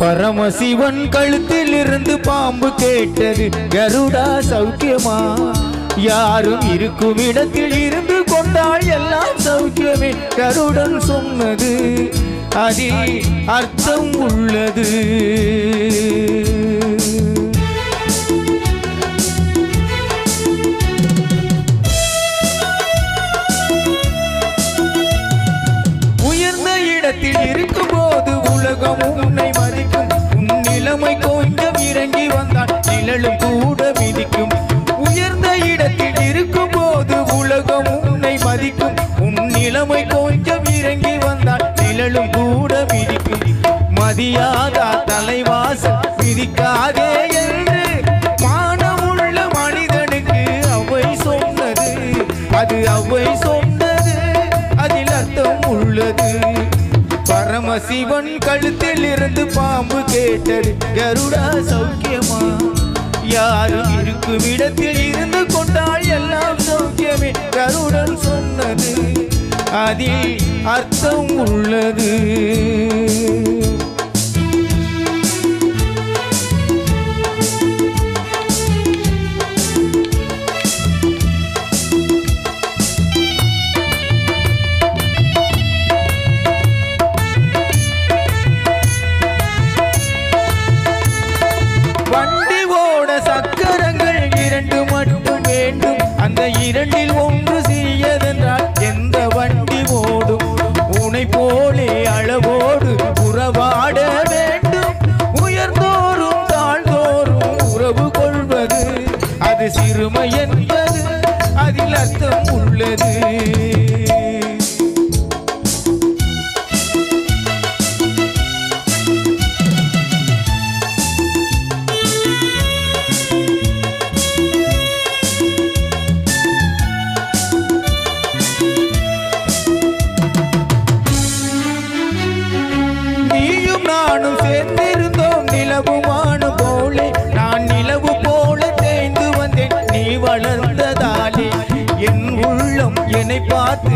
பரமசிவன் கழுத்தில் இருந்து பாம்பு கேட்டது, கருடா சௌக்கியமா? யாரும் இருக்கும் இடத்தில் இருந்து கொண்டால் எல்லாம் சௌக்கியமே. கருடன் சொன்னது அதில் அர்த்தம் உள்ளது. உயர்ந்த இடத்தில் இருக்கும் போது உலகம் உன்னை மதிக்கும். உன் நிலைமை கொஞ்சம் இறங்கி வந்தால் நிழலும் கூட மிதிக்கும். உயர்ந்த இடத்தில் இருக்கும் போது உலகம் உன்னை மதிக்கும். உன் நிலைமை கொஞ்சம் இறங்கி வந்தால் நிழலும் கூட மிதிக்கும். மதியாதா தலைவாசல் மிதிக்காதே என்று மானமுள்ள மனிதனுக்கு அவை சொன்னது. அது அவை சொன்னது, அதில் அர்த்தம் உள்ளது. பரமசிவன் கழுத்தில் இருந்து பாம்பு கேட்டது, கருடா சௌக்கியமா? யாரும் இருக்கும் இடத்தில் இருந்து கொண்டால் எல்லாம் சௌக்கியமே. கருடன் சொன்னது அதில் அர்த்தம் உள்ளது. வண்டி ஓட சக்கரங்கள் இரண்டு மட்டும் வேண்டும். அந்த இரண்டில் ஒன்று செய்யதென்றால் எந்த வண்டி ஓடும்? உனை போலே அளவோடு உறவாட வேண்டும். உயர்ந்தோறும் தாழ்ந்தோறும் உறவு கொள்வது அது சிறுமை என்பது, அதில் அர்த்தம் உள்ளது. நானும் சேர்ந்திருந்தோம் நிலவுமான போலே. நான் நிலவு போல தேய்ந்து வந்தேன் நீ வளர்ந்ததாலே. என் உள்ளம் என்னை பார்த்து